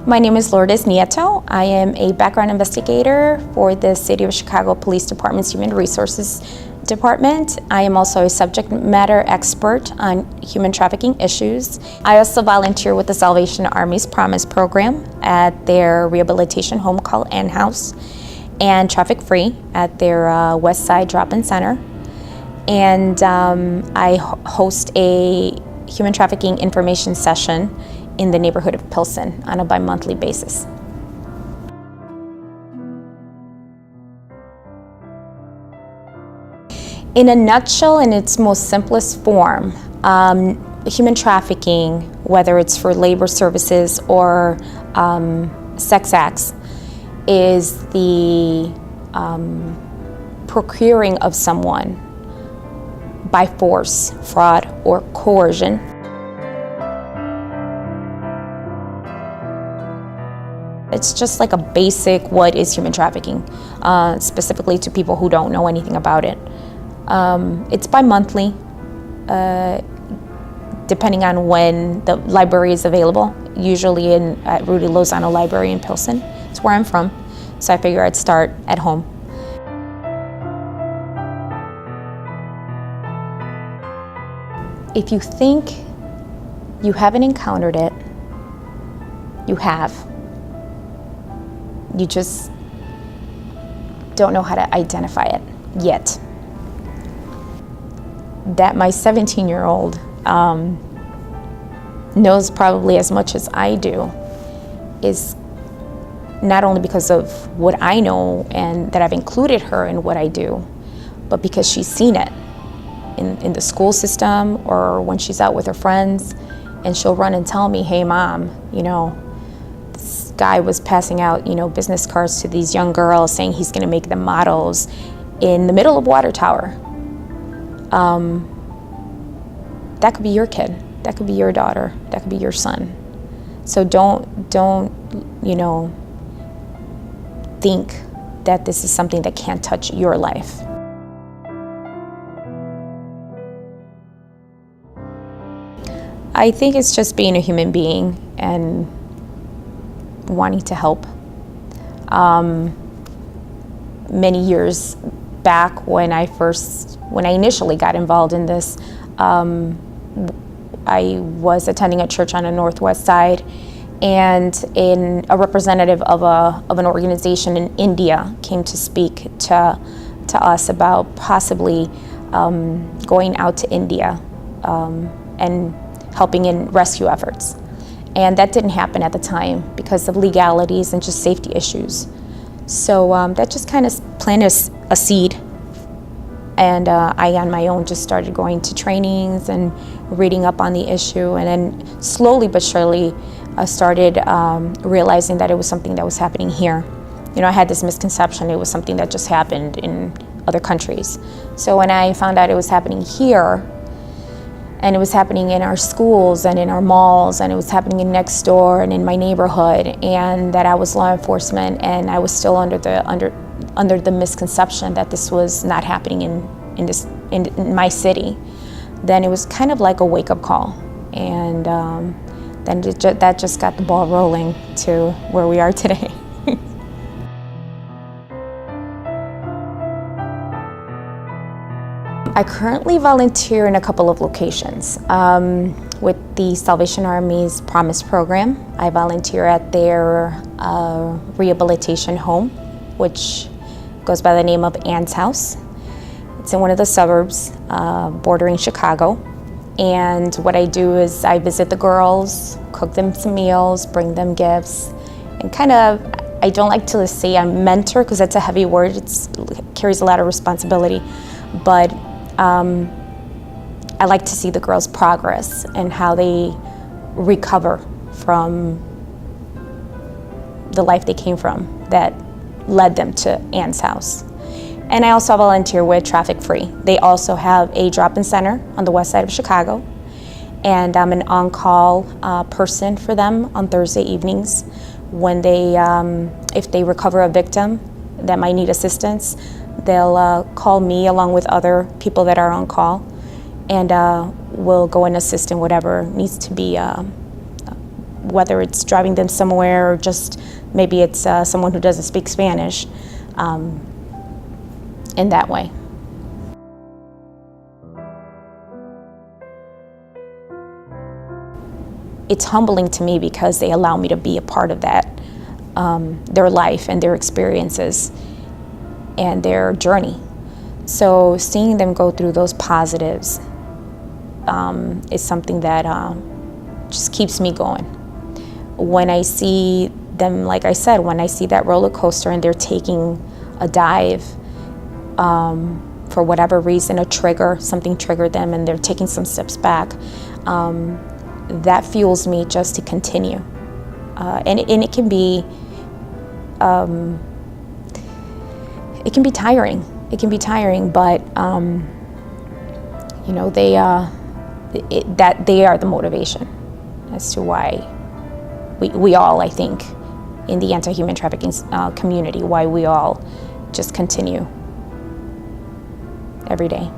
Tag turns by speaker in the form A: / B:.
A: My name is Lourdes Nieto. I am a background investigator for the City of Chicago Police Department's Human Resources Department. I am also a subject matter expert on human trafficking issues. I also volunteer with the Salvation Army's Promise program at their rehabilitation home called Ann House, and Traffic Free at their West Side Drop-In Center. And I host a human trafficking information session in the neighborhood of Pilsen on a bi-monthly basis. In a nutshell, in its most simplest form, human trafficking, whether it's for labor services or sex acts, is the procuring of someone by force, fraud, or coercion. It's just like a basic, what is human trafficking, specifically to people who don't know anything about it. It's bi-monthly, depending on when the library is available, usually at Rudy Lozano Library in Pilsen. It's where I'm from, so I figure I'd start at home. If you think you haven't encountered it, you have. You just don't know how to identify it yet. That my 17-year-old knows probably as much as I do is not only because of what I know and that I've included her in what I do, but because she's seen it in the school system or when she's out with her friends, and she'll run and tell me, hey mom, this guy was passing out, business cards to these young girls saying he's gonna make them models in the middle of Water Tower. That could be your kid, that could be your daughter, that could be your son. So don't think that this is something that can't touch your life. I think it's just being a human being and wanting to help. Many years back when I initially got involved in this, I was attending a church on the Northwest Side, and a representative of an organization in India came to speak to us about possibly going out to India and helping in rescue efforts. And that didn't happen at the time because of legalities and just safety issues. So that just kind of planted a seed. And I, on my own, just started going to trainings and reading up on the issue. And then slowly but surely, I started realizing that it was something that was happening here. I had this misconception it was something that just happened in other countries. So when I found out it was happening here, and it was happening in our schools and in our malls, and it was happening in next door and in my neighborhood, and that I was law enforcement, and I was still under the misconception that this was not happening in my city, then it was kind of like a wake-up call, and then that just got the ball rolling to where we are today. I currently volunteer in a couple of locations. With the Salvation Army's Promise program, I volunteer at their rehabilitation home, which goes by the name of Ann's House. It's in one of the suburbs bordering Chicago. And what I do is I visit the girls, cook them some meals, bring them gifts, and I don't like to say I'm mentor because that's a heavy word, it carries a lot of responsibility, but I like to see the girls' progress and how they recover from the life they came from that led them to Ann's House. And I also volunteer with Traffic Free. They also have a drop-in center on the west side of Chicago, and I'm an on-call person for them on Thursday evenings when if they recover a victim that might need assistance. They'll call me along with other people that are on call, and we'll go and assist in whatever needs to be whether it's driving them somewhere or just maybe it's someone who doesn't speak Spanish, in that way. It's humbling to me because they allow me to be a part of that, their life and their experiences and their journey. So seeing them go through those positives is something that just keeps me going. When I see them, like I said, when I see that roller coaster and they're taking a dive, for whatever reason, something triggered them and they're taking some steps back, that fuels me just to continue. And it can be tiring. It can be tiring, but you know, they are the motivation as to why we all, I think, in the anti-human trafficking community, why we all just continue every day.